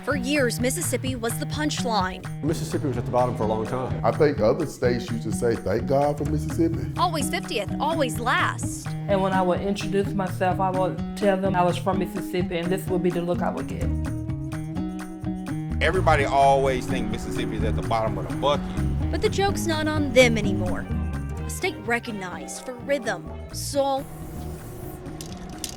For years, Mississippi was the punchline. Mississippi was at the bottom for a long time. I think other states used to say, thank God for Mississippi. Always 50th, always last. And when I would introduce myself, I would tell them I was from Mississippi, and this would be the look I would get. Everybody always think Mississippi is at the bottom of the bucket. But the joke's not on them anymore. A state recognized for rhythm, soul,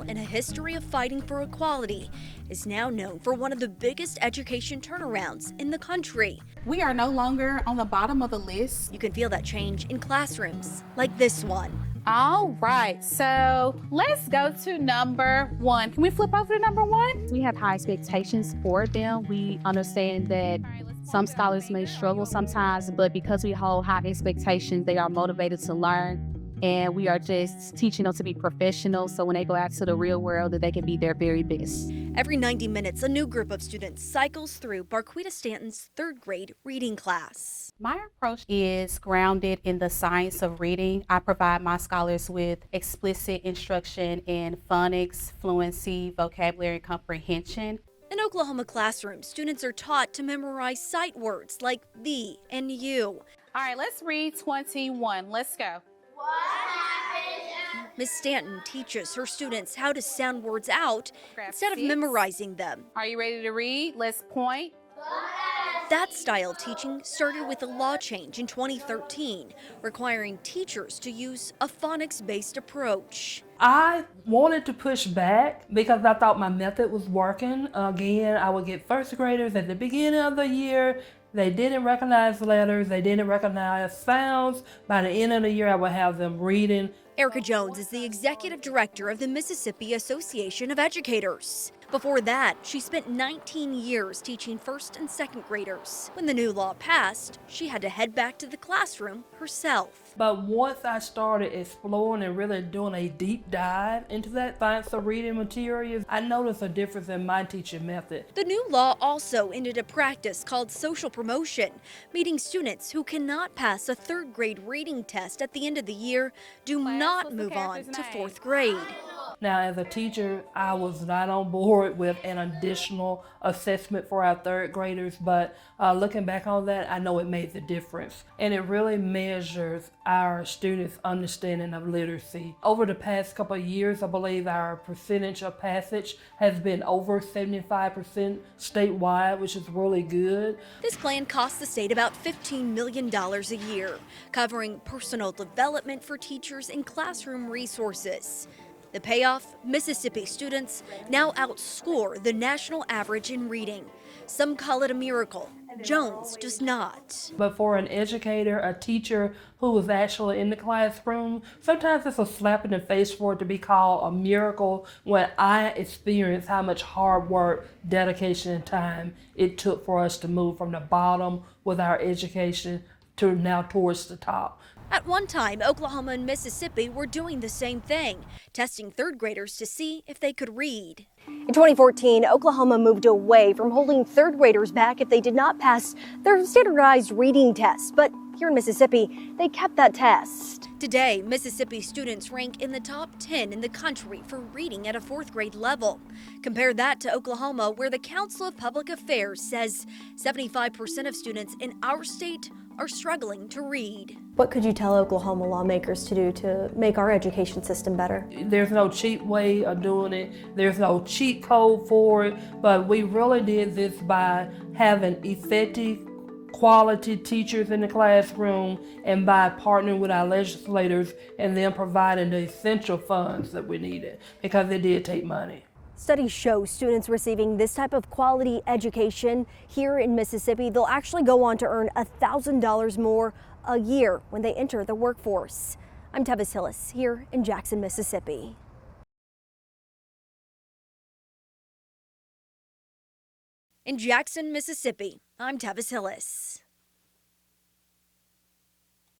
and a history of fighting for equality is now known for one of the biggest education turnarounds in the country. We are no longer on the bottom of the list. You can feel that change in classrooms like this one. All right, so let's go to number 1. Can we flip over to number 1? We have high expectations for them. We understand that some scholars may struggle sometimes, but because we hold high expectations, they are motivated to learn. And we are just teaching them to be professionals, so when they go out to the real world, that they can be their very best. Every 90 minutes, a new group of students cycles through Barquita Stanton's 3rd grade reading class. My approach is grounded in the science of reading. I provide my scholars with explicit instruction in phonics, fluency, vocabulary, and comprehension. In Oklahoma classrooms, students are taught to memorize sight words like the and you. All right, let's read 21. Let's go. Ms. Stanton teaches her students how to sound words out instead of memorizing them. Are you ready to read? Let's point. That style of teaching started with a law change in 2013, requiring teachers to use a phonics-based approach. I wanted to push back because I thought my method was working. Again, I would get first graders at the beginning of the year. They didn't recognize letters, they didn't recognize sounds. By the end of the year, I would have them reading. Erica Jones is the executive director of the Mississippi Association of Educators. Before that, she spent 19 years teaching 1st and 2nd graders. When the new law passed, she had to head back to the classroom herself. But once I started exploring and really doing a deep dive into that science of reading materials, I noticed a difference in my teaching method. The new law also ended a practice called social promotion, meaning students who cannot pass a 3rd grade reading test at the end of the year do not move on to 4th grade. Now, as a teacher, I was not on board with an additional assessment for our 3rd graders, but looking back on that, I know it made the difference. And it really measures our students' understanding of literacy. Over the past couple of years, I believe our percentage of passage has been over 75% statewide, which is really good. This plan costs the state about $15 million a year, covering personal development for teachers and classroom resources. The payoff, Mississippi students now outscore the national average in reading. Some call it a miracle. Jones does not. But for an educator, a teacher who is actually in the classroom, sometimes it's a slap in the face for it to be called a miracle when I experience how much hard work, dedication, and time it took for us to move from the bottom with our education to now towards the top. At one time, Oklahoma and Mississippi were doing the same thing, testing 3rd graders to see if they could read. In 2014, Oklahoma moved away from holding 3rd graders back if they did not pass their standardized reading test. But here in Mississippi, they kept that test. Today, Mississippi students rank in the top 10 in the country for reading at a 4th grade level. Compare that to Oklahoma, where the Council of Public Affairs says 75% of students in our state are struggling to read. What could you tell Oklahoma lawmakers to do to make our education system better? There's no cheap way of doing it. There's no cheat code for it. But we really did this by having effective, quality teachers in the classroom and by partnering with our legislators and then providing the essential funds that we needed, because it did take money. Studies show students receiving this type of quality education here in Mississippi, they'll actually go on to earn $1,000 more a year when they enter the workforce. I'm Tevis Hillis here in Jackson, Mississippi. In Jackson, Mississippi, I'm Tevis Hillis.